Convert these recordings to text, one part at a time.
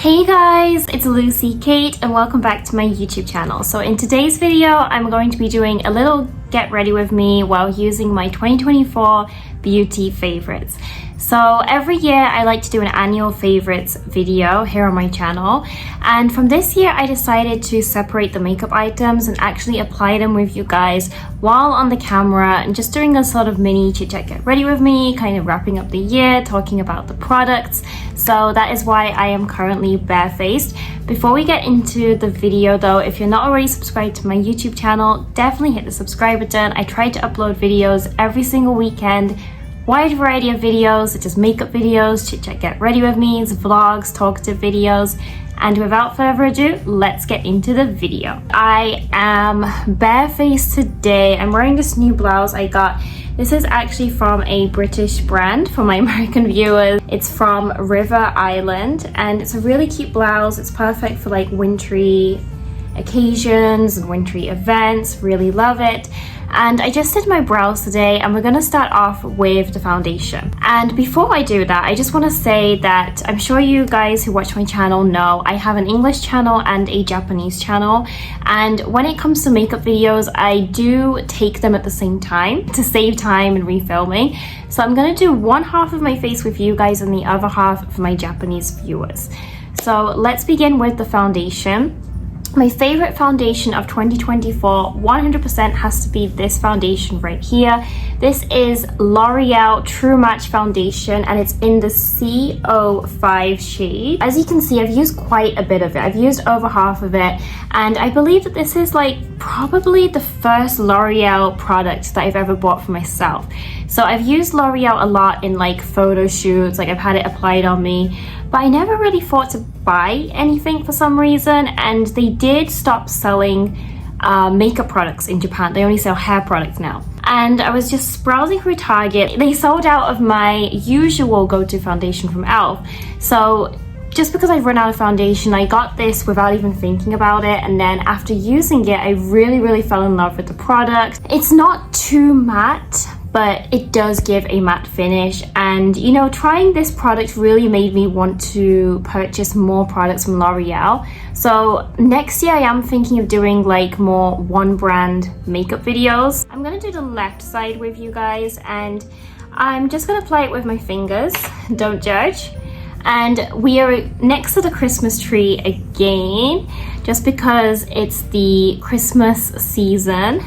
Hey guys, it's Lucy Kate and welcome back to my YouTube channel. So in today's video, I'm going to be doing a little get ready with me while using my 2024 beauty favorites. So every year I like to do an annual favorites video here on my channel, and from this year I decided to separate the makeup items and actually apply them with you guys while on the camera and just doing a sort of mini chit chat get ready with me, kind of wrapping up the year, talking about the products. So that is why I am currently barefaced. Before we get into the video though, if you're not already subscribed to my YouTube channel, definitely hit the subscribe button. I try to upload videos every single weekend. Wide variety of videos such as makeup videos, chit chat get ready with me, vlogs, talkative videos, and without further ado, let's get into the video. I am barefaced today. I'm wearing this new blouse I got. This is actually from a British brand for my American viewers. It's from River Island and it's a really cute blouse. It's perfect for like wintry occasions and wintry events. Really love it. And I just did my brows today and we're going to start off with the foundation. And before I do that, I just want to say that I'm sure you guys who watch my channel know I have an English channel and a Japanese channel, and when it comes to makeup videos I do take them at the same time to save time and refilming. So I'm going to do one half of my face with you guys and the other half for my Japanese viewers. So let's begin with the foundation. My favorite foundation of 2024 100% has to be this foundation right here. This is L'Oreal True Match Foundation and it's in the CO5 shade. As you can see, I've used quite a bit of it. I've used over half of it, and I believe that this is like probably the first L'Oreal product that I've ever bought for myself. So I've used L'Oreal a lot in like photo shoots, like I've had it applied on me, but I never really thought to buy anything for some reason, and they did stop selling makeup products in Japan. They only sell hair products now. And I was just browsing through Target. They sold out of my usual go-to foundation from e.l.f. So just because I've run out of foundation, I got this without even thinking about it, and then after using it I really fell in love with the product. It's not too matte, but it does give a matte finish, and you know, trying this product really made me want to purchase more products from L'Oreal. So next year I am thinking of doing like more one brand makeup videos. I'm gonna do the left side with you guys, and I'm just gonna apply it with my fingers, don't judge. And we are next to the Christmas tree again, just because it's the Christmas season.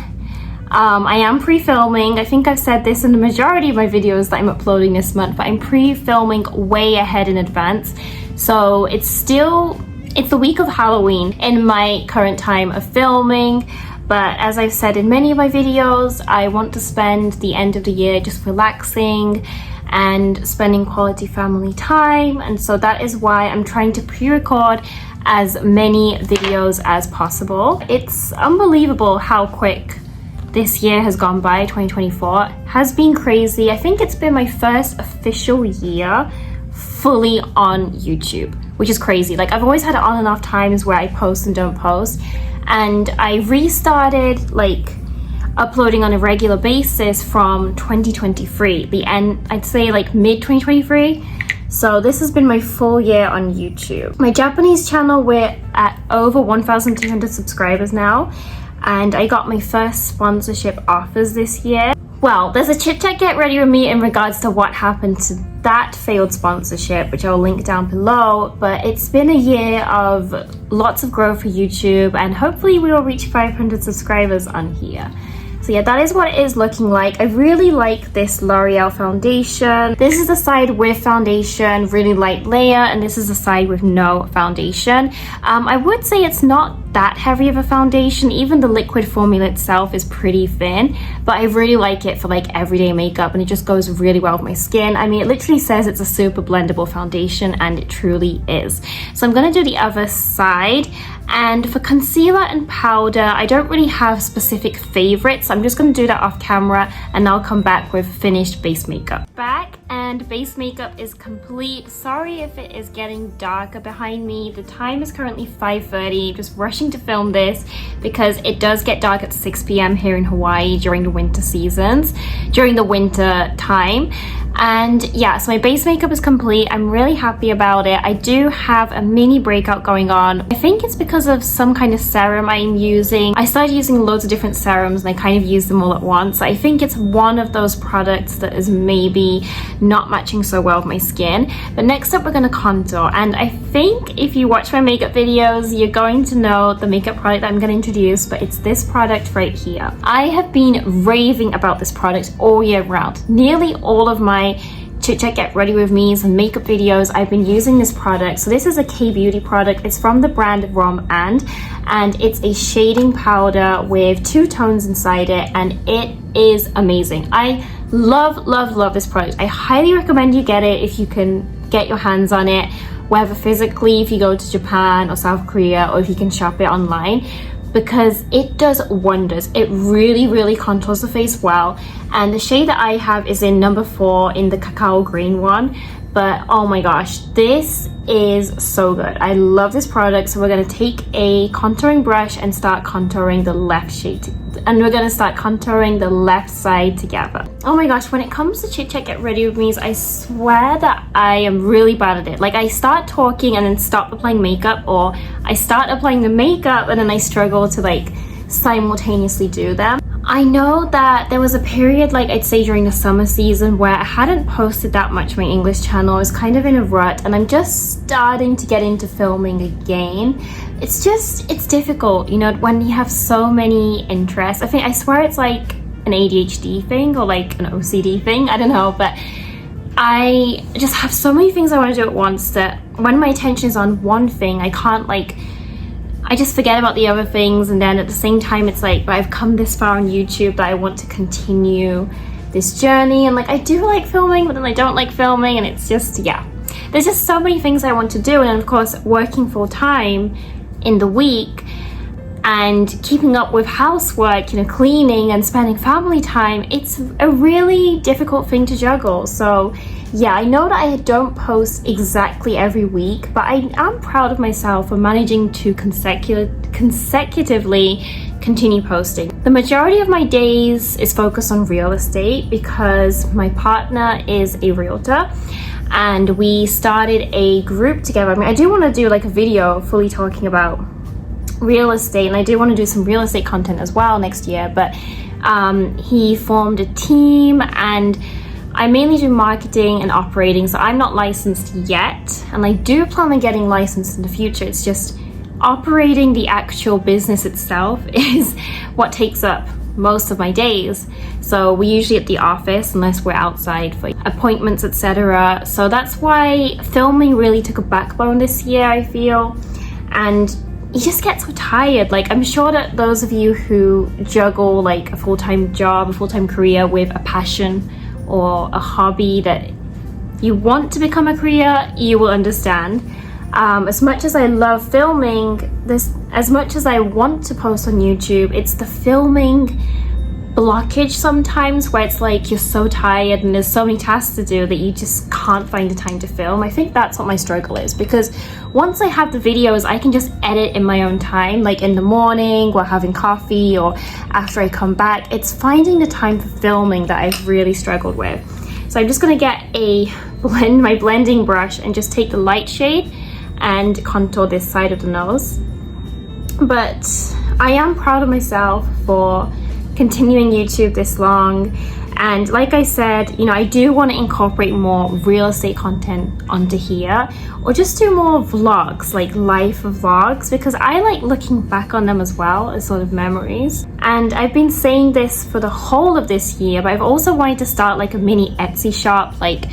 I am pre-filming. I think I've said this in the majority of my videos that I'm uploading this month, but I'm pre-filming way ahead in advance. So it's the week of Halloween in my current time of filming. But as I've said in many of my videos, I want to spend the end of the year just relaxing and spending quality family time. And so that is why I'm trying to pre-record as many videos as possible. It's unbelievable how quick this year has gone by. 2024 has been crazy. I think it's been my first official year fully on YouTube, which is crazy. Like I've always had on and off times where I post and don't post, and I restarted like uploading on a regular basis from 2023, the end, I'd say like mid 2023. So this has been my full year on YouTube. My Japanese channel, we're at over 1,200 subscribers now, and I got my first sponsorship offers this year. Well, there's a chit chat get ready with me in regards to what happened to that failed sponsorship, which I'll link down below. But it's been a year of lots of growth for YouTube, and hopefully we will reach 500 subscribers on here. So yeah, that is what it is looking like. I really like this L'Oreal foundation. This is the side with foundation, really light layer, and this is the side with no foundation. I would say it's not that heavy of a foundation. Even the liquid formula itself is pretty thin, but I really like it for like everyday makeup, and it just goes really well with my skin. I mean, it literally says it's a super blendable foundation, and it truly is. So I'm gonna do the other side. And for concealer and powder, I don't really have specific favorites. I'm just going to do that off camera, and I'll come back with finished base makeup. Back, and base makeup is complete. Sorry if it is getting darker behind me. The time is currently 5:30, just rushing rushing to film this because it does get dark at 6 p.m. here in Hawaii during the winter seasons, during the winter time. And yeah, so my base makeup is complete. I'm really happy about it. I do have a mini breakout going on. I think it's because of some kind of serum I'm using. I started using loads of different serums and I kind of used them all at once. I think it's one of those products that is maybe not matching so well with my skin. But next up, we're going to contour. And I think if you watch my makeup videos, you're going to know the makeup product that I'm going to introduce, but it's this product right here. I have been raving about this product all year round. Nearly all of my chit-chat get ready with me's and makeup videos, I've been using this product. So this is a K-beauty product. It's from the brand ROM and it's a shading powder with 2 tones inside it, and it is amazing. I love this product. I highly recommend you get it if you can get your hands on it, whether physically if you go to Japan or South Korea, or if you can shop it online, because it does wonders. It really contours the face well. And the shade that I have is in number 4 in the cacao green one. But oh my gosh, this is so good. I love this product. So we're going to take a contouring brush and start contouring the left shade. And we're going to start contouring the left side together. Oh my gosh, when it comes to chit-chat get ready with me's, I swear that I am really bad at it. Like, I start talking and then stop applying makeup, or I start applying the makeup and then I struggle to like simultaneously do them. I know that there was a period, like I'd say during the summer season, where I hadn't posted that much on my English channel. I was kind of in a rut and I'm just starting to get into filming again. It's difficult, you know, when you have so many interests. I swear it's like an ADHD thing or like an OCD thing, I don't know, but I just have so many things I want to do at once that when my attention is on one thing, I just forget about the other things. And then at the same time, it's like, I've come this far on YouTube that I want to continue this journey. And like, I do like filming, but then I don't like filming. And it's just, yeah, there's just so many things I want to do. And of course, working full time in the week and keeping up with housework, you know, cleaning and spending family time, it's a really difficult thing to juggle. So yeah, I know that I don't post exactly every week, but I am proud of myself for managing to consecutively continue posting. The majority of my days is focused on real estate because my partner is a realtor and we started a group together. I mean, I do want to do like a video fully talking about real estate, and I do want to do some real estate content as well next year, but he formed a team and I mainly do marketing and operating, so I'm not licensed yet, and I do plan on getting licensed in the future. It's just operating the actual business itself is what takes up most of my days. So we're usually at the office unless we're outside for appointments, etc. So that's why filming really took a backbone this year, I feel. And you just get so tired. Like, I'm sure that those of you who juggle like a full-time job, a full-time career with a passion or a hobby that you want to become a career, you will understand. As much as I love filming this, as much as I want to post on YouTube, it's the filming blockage sometimes where it's like you're so tired and there's so many tasks to do that you just can't find the time to film. I think that's what my struggle is, because once I have the videos, I can just edit in my own time, like in the morning while having coffee or after I come back. It's finding the time for filming that I've really struggled with. So I'm just gonna get my blending brush and just take the light shade and contour this side of the nose. But I am proud of myself for continuing YouTube this long, and like I said, you know, I do want to incorporate more real estate content onto here, or just do more vlogs, like life vlogs, because I like looking back on them as well as sort of memories. And I've been saying this for the whole of this year, but I've also wanted to start like a mini Etsy shop, like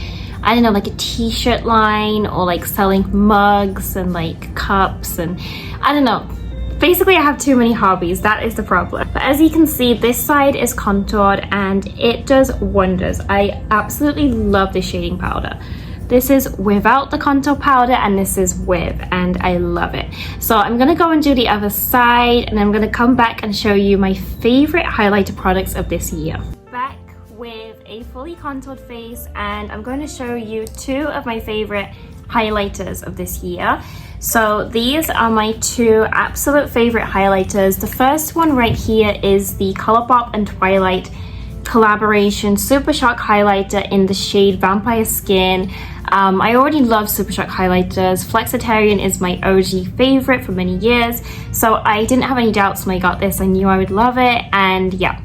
I don't know, like a t-shirt line, or like selling mugs and like cups, and I don't know. Basically, I have too many hobbies. That is the problem. But as you can see, this side is contoured and it does wonders. I absolutely love this shading powder. This is without the contour powder and this is with, and I love it. So I'm gonna go and do the other side, and I'm gonna come back and show you my favorite highlighter products of this year. Back with a fully contoured face, and I'm going to show you 2 of my favorite highlighters of this year. So these are my two absolute favorite highlighters. The first one right here is the ColourPop and Twilight collaboration Super Shock highlighter in the shade Vampire Skin. I already love Super Shock highlighters. Flexitarian is my OG favorite for many years, so I didn't have any doubts when I got this. I knew I would love it, and yeah,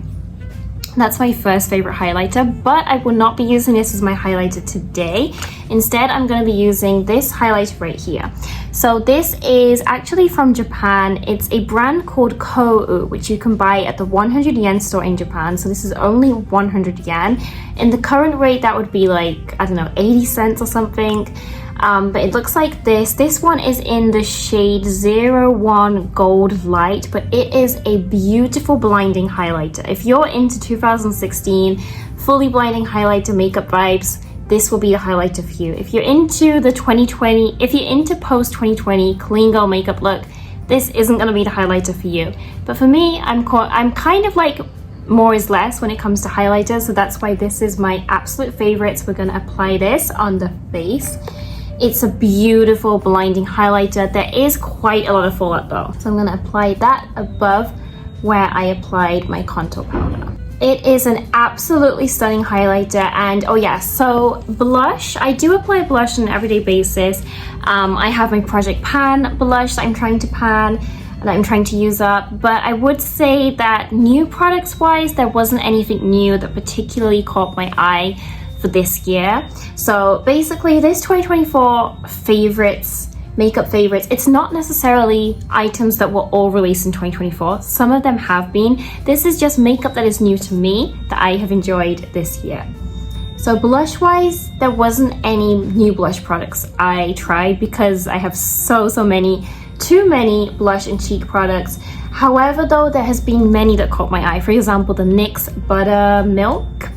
that's my first favorite highlighter. But I will not be using this as my highlighter today. Instead, I'm going to be using this highlighter right here. So this is actually from Japan. It's a brand called Kou, which you can buy at the 100 yen store in Japan. So this is only 100 yen. In the current rate, that would be like, I don't know, 80 cents or something. But it looks like this. This one is in the shade 01 Gold Light, but it is a beautiful blinding highlighter. If you're into 2016 fully blinding highlighter makeup vibes, this will be the highlighter for you. If you're into the 2020, if you're into post 2020 clean girl makeup look, this isn't going to be the highlighter for you. But for me, I'm kind of like more is less when it comes to highlighters, so that's why this is my absolute favorite. So we're going to apply this on the face. It's a beautiful blinding highlighter. There is quite a lot of fallout though. So I'm going to apply that above where I applied my contour powder. It is an absolutely stunning highlighter. And oh yeah, so blush, I do apply blush on an everyday basis. I have my Project Pan blush that I'm trying to pan, that I'm trying to use up, but I would say that new products wise, there wasn't anything new that particularly caught my eye for this year. So basically this 2024 favorites, makeup favorites, it's not necessarily items that were all released in 2024. Some of them have been. This is just makeup that is new to me that I have enjoyed this year. So blush wise, there wasn't any new blush products I tried because I have so many, too many blush and cheek products. However though, there has been many that caught my eye. For example, the NYX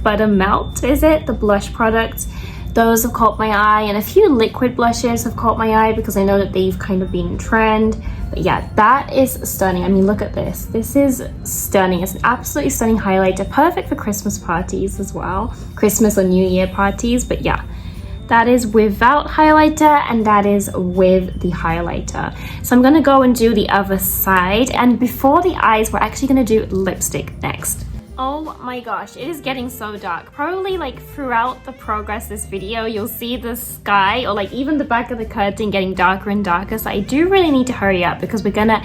Buttermelt, is it? The blush products. Those have caught my eye, and a few liquid blushes have caught my eye because I know that they've kind of been in trend. But yeah, that is stunning. I mean, look at this. This is stunning. It's an absolutely stunning highlighter, perfect for Christmas parties as well. Christmas or New Year parties, but yeah. That is without highlighter, and that is with the highlighter. So I'm gonna go and do the other side. And before the eyes, we're actually gonna do lipstick next. Oh my gosh, it is getting so dark. Probably like throughout the progress of this video, you'll see the sky or like even the back of the curtain getting darker and darker. So I do really need to hurry up because we're gonna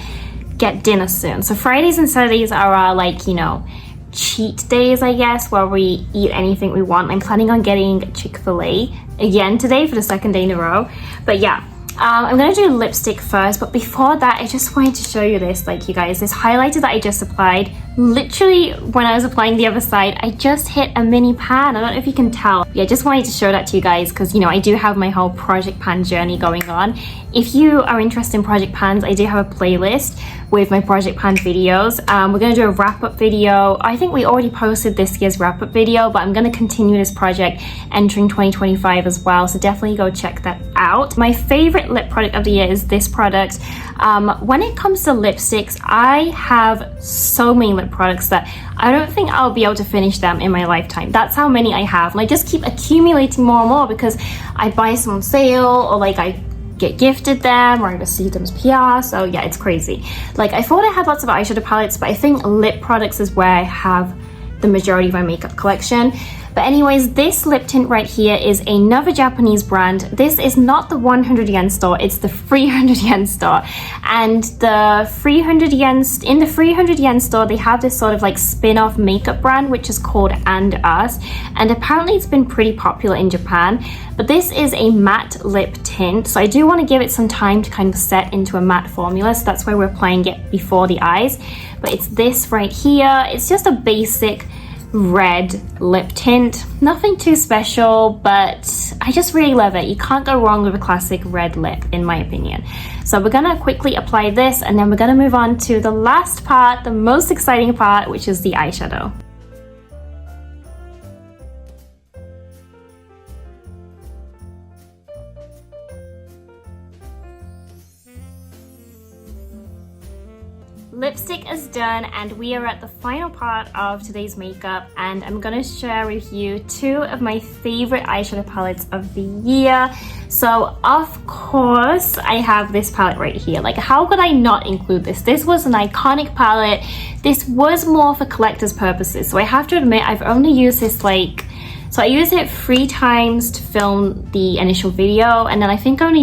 get dinner soon. So Fridays and Saturdays are our like, you know, cheat days, I guess, where we eat anything we want. I'm planning on getting Chick-fil-A again today for the second day in a row. But yeah, I'm gonna do lipstick first, but before that, I just wanted to show you this, like you guys, this highlighter that I just applied. Literally, when I was applying the other side, I just hit a mini pan. I don't know if you can tell. Yeah, I just wanted to show that to you guys because, you know, I do have my whole Project Pan journey going on. If you are interested in Project Pans, I do have a playlist with my Project Pan videos. We're gonna do a wrap-up video. I think we already posted this year's wrap-up video, but I'm gonna continue this project entering 2025 as well, so definitely go check that out. My favorite lip product of the year is this product. When it comes to lipsticks, I have so many lip products that I don't think I'll be able to finish them in my lifetime. That's how many I have, and I just keep accumulating more and more because I buy some on sale, or like I get gifted them, or I receive them as PR. So yeah, it's crazy. Like, I thought I had lots of eyeshadow palettes, but I think lip products is where I have the majority of my makeup collection. But anyways, this lip tint right here is another Japanese brand. This is not the 100 yen store, it's the 300 yen store. And the 300 yen, in the 300 yen store, they have this sort of like spin-off makeup brand, which is called And Us. And apparently it's been pretty popular in Japan. But this is a matte lip tint, so I do want to give it some time to kind of set into a matte formula, so that's why we're applying it before the eyes. But it's this right here. It's just a basic red lip tint, nothing too special, but I just really love it. You can't go wrong with a classic red lip, in my opinion. So we're gonna quickly apply this, and then we're gonna move on to the last part, the most exciting part, which is the eyeshadow. lipstick is done and we are at the final part of today's makeup, and I'm gonna share with you two of my favorite eyeshadow palettes of the year. So of course I have this palette right here. Like, how could I not include this? This was an iconic palette. This was more for collector's purposes, so I have to admit I've only used this so I used it 3 times to film the initial video, and then I think I've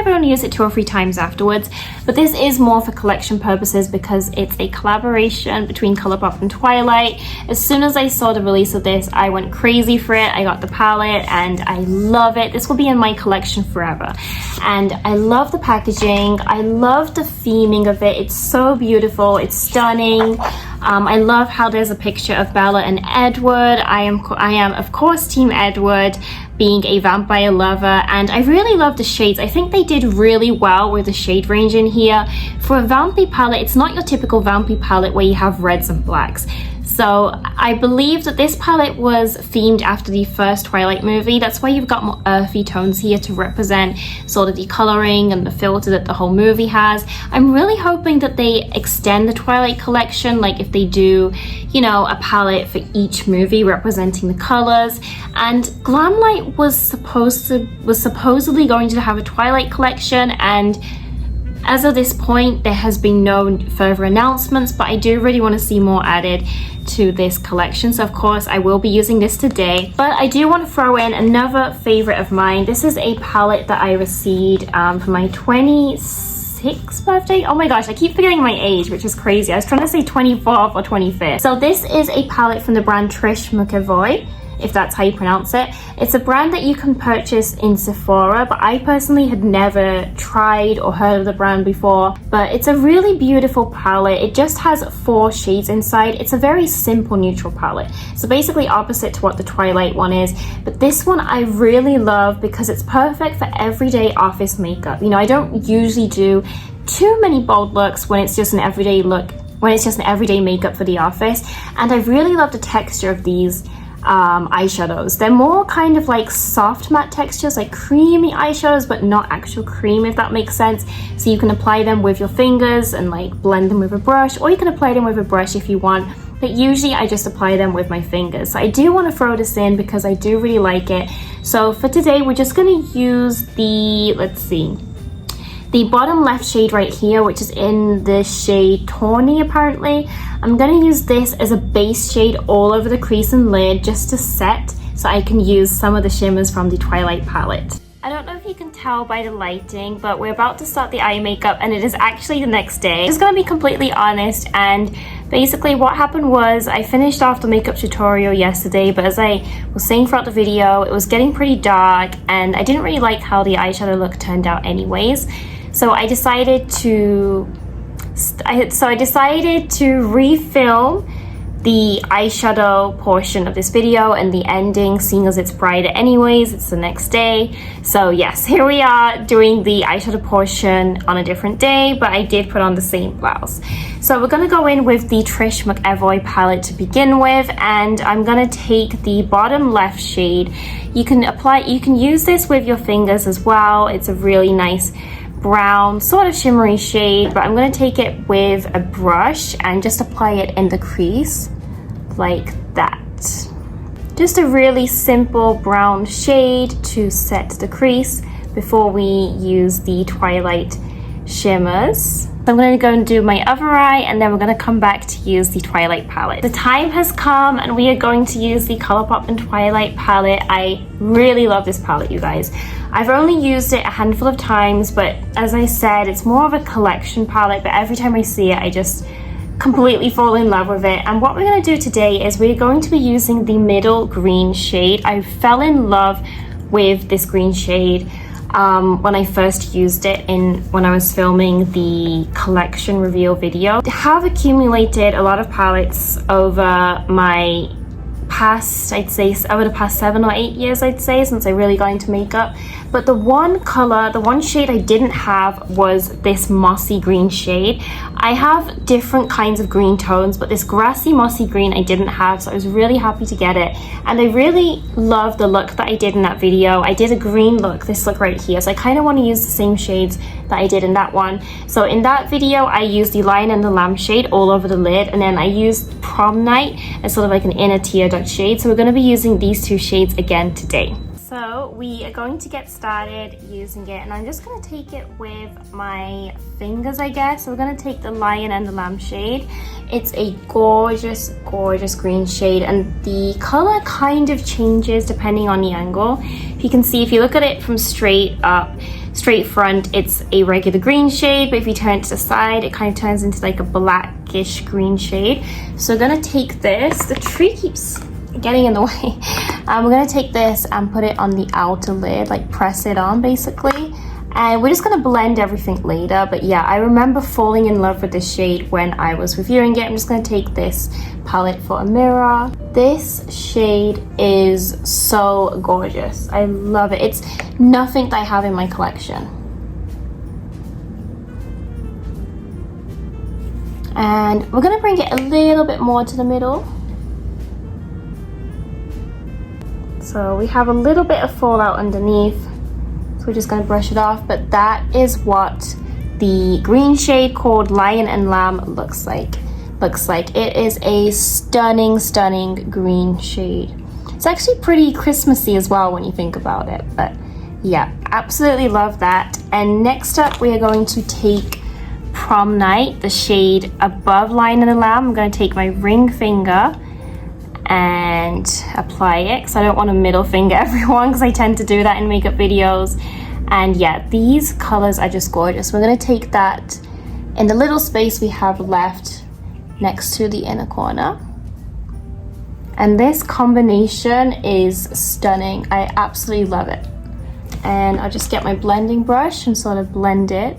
only used it 2 or 3 times afterwards. But this is more for collection purposes because it's a collaboration between ColourPop and Twilight. As soon as I saw the release of this, I went crazy for it. I got the palette and I love it. This will be in my collection forever. And I love the packaging. I love the theming of it. It's so beautiful. It's stunning. I love how there's a picture of Bella and Edward. I am of course Team Edward, being a vampire lover, and I really love the shades. I think they did really well with the shade range in here. For a vampy palette, it's not your typical vampy palette where you have reds and blacks. So I believe that this palette was themed after the first Twilight movie. That's why you've got more earthy tones here to represent sort of the coloring and the filter that the whole movie has. I'm really hoping that they extend the Twilight collection, like if they do, you know, a palette for each movie representing the colors. And Glamlight was supposedly going to have a Twilight collection, and as of this point, there has been no further announcements, but I do really want to see more added to this collection. So of course I will be using this today, but I do want to throw in another favorite of mine. This is a palette that I received for my 26th birthday. Oh my gosh, I keep forgetting my age, which is crazy. I was trying to say 24th or 25th. So this is a palette from the brand Trish McEvoy, if that's how you pronounce it. It's a brand that you can purchase in Sephora, but I personally had never tried or heard of the brand before. But it's a really beautiful palette. It just has 4 shades inside. It's a very simple neutral palette, so basically opposite to what the Twilight one is. But this one I really love because it's perfect for everyday office makeup. You know, I don't usually do too many bold looks when it's just an everyday look, when it's just an everyday makeup for the office. And I really love the texture of these eyeshadows. They're more kind of like soft matte textures, like creamy eyeshadows, but not actual cream, if that makes sense. So you can apply them with your fingers and like blend them with a brush, or you can apply them with a brush if you want, but usually I just apply them with my fingers. So I do want to throw this in because I do really like it. So for today we're just going to use the, let's see, the bottom left shade right here, which is in the shade Tawny apparently. I'm gonna use this as a base shade all over the crease and lid just to set, so I can use some of the shimmers from the Twilight palette. I don't know if you can tell by the lighting, but we're about to start the eye makeup and it is actually the next day. I'm just gonna be completely honest, and basically what happened was I finished off the makeup tutorial yesterday, but as I was saying throughout the video, it was getting pretty dark and I didn't really like how the eyeshadow look turned out anyways. So I decided to refilm the eyeshadow portion of this video and the ending, seeing as it's brighter anyways, it's the next day. So yes, here we are doing the eyeshadow portion on a different day, but I did put on the same blouse. So we're gonna go in with the Trish McEvoy palette to begin with, and I'm gonna take the bottom left shade. You can use this with your fingers as well. It's a really nice brown sort of shimmery shade, but I'm going to take it with a brush and just apply it in the crease like that. Just a really simple brown shade to set the crease before we use the Twilight shimmers. I'm going to go and do my other eye, and then we're going to come back to use the Twilight palette. The time has come and we are going to use the ColourPop and Twilight palette. I really love this palette, you guys. I've only used it a handful of times, but as I said, it's more of a collection palette, but every time I see it, I just completely fall in love with it. And what we're going to do today is we're going to be using the middle green shade. I fell in love with this green shade when I first used it when I was filming the collection reveal video. I have accumulated a lot of palettes over my past, I'd say over the past 7 or 8 years, I'd say, since I really got into makeup. But the one color, the one shade I didn't have was this mossy green shade. I have different kinds of green tones, but this grassy mossy green I didn't have, so I was really happy to get it. And I really love the look that I did in that video. I did a green look, this look right here, so I kind of want to use the same shades that I did in that one. So in that video, I used the Lion and the Lamb shade all over the lid, and then I used Prom Night as sort of like an inner tear duct shade. So we're going to be using these two shades again today. So we are going to get started using it, and I'm just going to take it with my fingers, I guess. So we're going to take the Lion and the Lamb shade. It's a gorgeous, gorgeous green shade, and the color kind of changes depending on the angle. If you can see, if you look at it from straight up, straight front, it's a regular green shade, but if you turn it to the side, it kind of turns into like a blackish green shade. So we're going to take this, the tree keeps getting in the way. We're going to take this and put it on the outer lid, like press it on basically, and we're just going to blend everything later. But yeah, I remember falling in love with this shade when I was reviewing it. I'm just going to take this palette for a mirror. This shade is so gorgeous. I love it. It's nothing that I have in my collection. And we're going to bring it a little bit more to the middle. So we have a little bit of fallout underneath, so we're just going to brush it off. But that is what the green shade called Lion and Lamb looks like. It is a stunning, stunning green shade. It's actually pretty Christmassy as well when you think about it. But yeah, absolutely love that. And next up, we are going to take Prom Night, the shade above Lion and the Lamb. I'm going to take my ring finger and apply it, because I don't want to middle finger everyone, because I tend to do that in makeup videos. And yeah, these colors are just gorgeous. We're going to take that in the little space we have left next to the inner corner, and this combination is stunning. I absolutely love it. And I'll just get my blending brush and sort of blend it.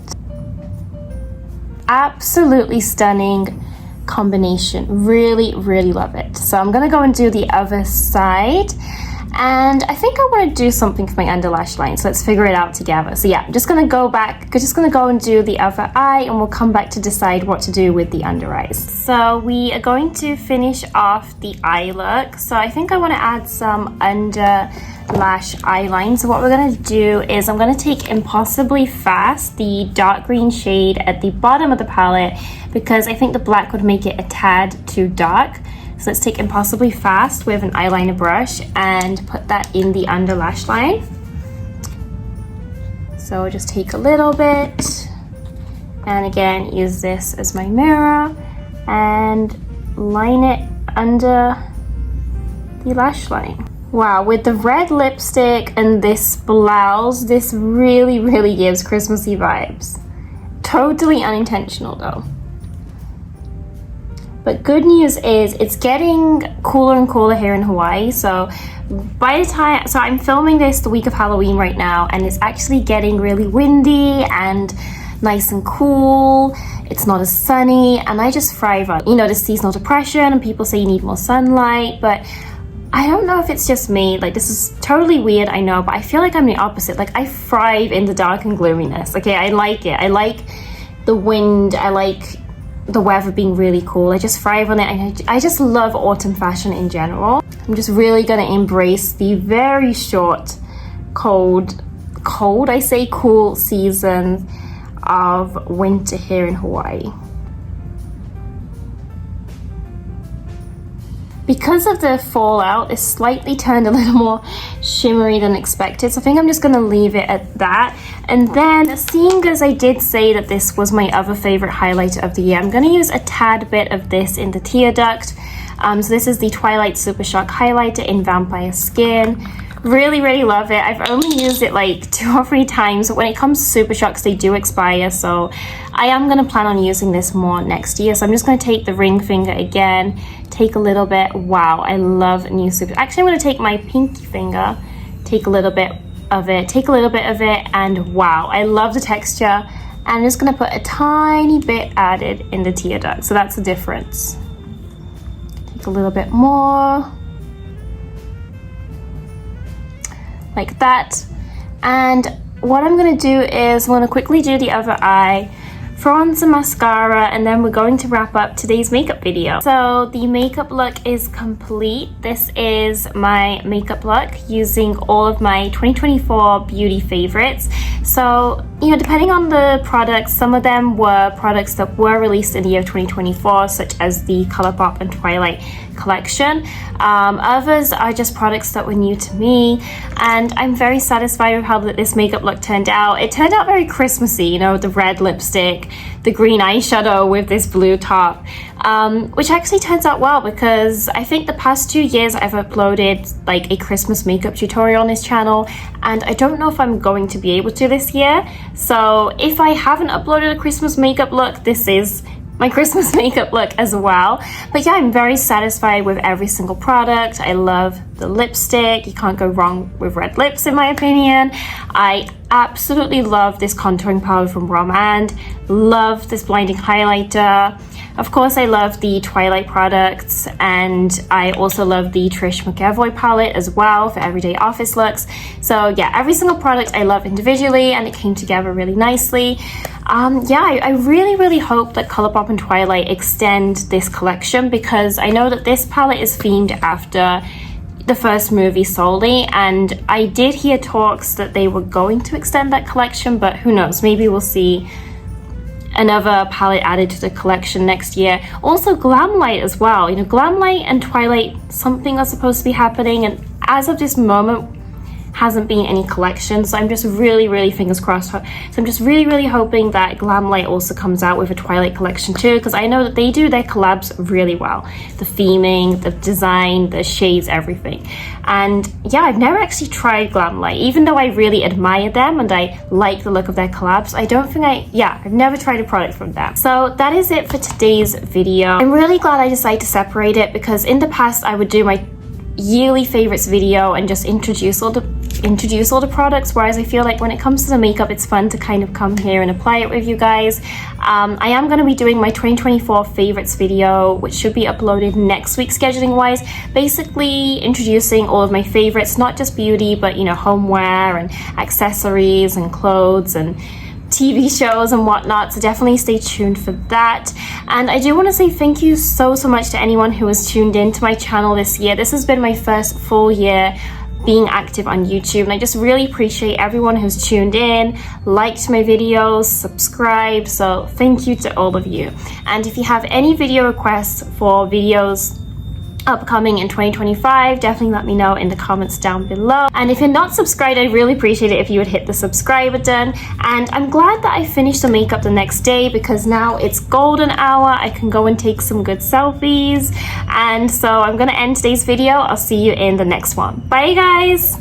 Absolutely stunning combination. Really, really love it. So I'm gonna go and do the other side, and I think I want to do something for my under lash line, so let's figure it out together. So yeah, I'm just gonna go and do the other eye, and we'll come back to decide what to do with the under eyes. So we are going to finish off the eye look. So I think I want to add some under lash eyeline. So what we're going to do is I'm going to take Impossibly Fast, the dark green shade at the bottom of the palette, because I think the black would make it a tad too dark. So let's take Impossibly Fast with an eyeliner brush and put that in the under lash line. So I'll just take a little bit, and again use this as my mirror and line it under the lash line. Wow, with the red lipstick and this blouse, this really, really gives Christmassy vibes. Totally unintentional though. But good news is it's getting cooler and cooler here in Hawaii. So I'm filming this the week of Halloween right now, and it's actually getting really windy and nice and cool. It's not as sunny, and I just thrive on, this seasonal depression, and people say you need more sunlight, but I don't know if it's just me. Like, this is totally weird, I know, but I feel like I'm the opposite. Like, I thrive in the dark and gloominess. Okay, I like it. I like the wind. I like the weather being really cool. I just thrive on it, and I just love autumn fashion in general. I'm just really gonna embrace the very short, cool season of winter here in Hawaii. Because of the fallout, it's slightly turned a little more shimmery than expected, so I think I'm just going to leave it at that. And then, seeing as I did say that this was my other favorite highlighter of the year, I'm going to use a tad bit of this in the tear duct. So this is the Twilight Super Shock highlighter in Vampire Skin. Really, really love it. I've only used it like 2 or 3 times. When it comes to Super Shocks, they do expire, so I am going to plan on using this more next year. So I'm just going to take the ring finger again, take a little bit. Wow, I love new Super. Actually, I'm going to take my pinky finger, take a little bit of it, and wow, I love the texture. And I'm just going to put a tiny bit added in the tear duct, so that's the difference. Take a little bit more. Like that. And what I'm going to do is I'm going to quickly do the other eye, throw on some mascara, and then we're going to wrap up today's makeup video. So the makeup look is complete. This is my makeup look using all of my 2024 beauty favorites. So, you know, depending on the products, some of them were products that were released in the year 2024, such as the ColourPop and Twilight collection. Others are just products that were new to me, and I'm very satisfied with how this makeup look turned out. It turned out very Christmassy, you know, the red lipstick, the green eyeshadow with this blue top, which actually turns out well because I think the past 2 years I've uploaded like a Christmas makeup tutorial on this channel, and I don't know if I'm going to be able to this year. So if I haven't uploaded a Christmas makeup look, this is my Christmas makeup look as well. But yeah, I'm very satisfied with every single product. I love the lipstick. You can't go wrong with red lips in my opinion. I absolutely love this contouring powder from Romand. Love this blinding highlighter. Of course, I love the Twilight products, and I also love the Trish McEvoy palette as well for everyday office looks. So yeah, every single product I love individually, and it came together really nicely. I really hope that ColourPop and Twilight extend this collection, because I know that this palette is themed after the first movie solely, and I did hear talks that they were going to extend that collection, but who knows, maybe we'll see another palette added to the collection next year. Also Glamlight as well. You know, Glamlight and Twilight, something are supposed to be happening, and as of this moment hasn't been any collection, so I'm just really fingers crossed. So I'm just really hoping that Glamlight also comes out with a Twilight collection too, because I know that they do their collabs really well. The theming, the design, the shades, everything. And yeah, I've never actually tried Glamlight, even though I really admire them and I like the look of their collabs. I've never tried a product from them. So that is it for today's video. I'm really glad I decided to separate it, because in the past I would do my yearly favorites video and just introduce all the products, whereas I feel like when it comes to the makeup, it's fun to kind of come here and apply it with you guys. I am going to be doing my 2024 favorites video, which should be uploaded next week scheduling wise, basically introducing all of my favorites, not just beauty, but you know, homeware and accessories and clothes and TV shows and whatnot, so definitely stay tuned for that. And I do want to say thank you so much to anyone who has tuned in to my channel this year. This has been my first full year being active on YouTube, and I just really appreciate everyone who's tuned in, liked my videos, subscribed, so thank you to all of you. And if you have any video requests for videos upcoming in 2025, definitely let me know in the comments down below. And if you're not subscribed, I'd really appreciate it if you would hit the subscribe button. And I'm glad that I finished the makeup the next day, because now it's golden hour. I can go and take some good selfies. And so I'm gonna end today's video. I'll see you in the next one. Bye guys.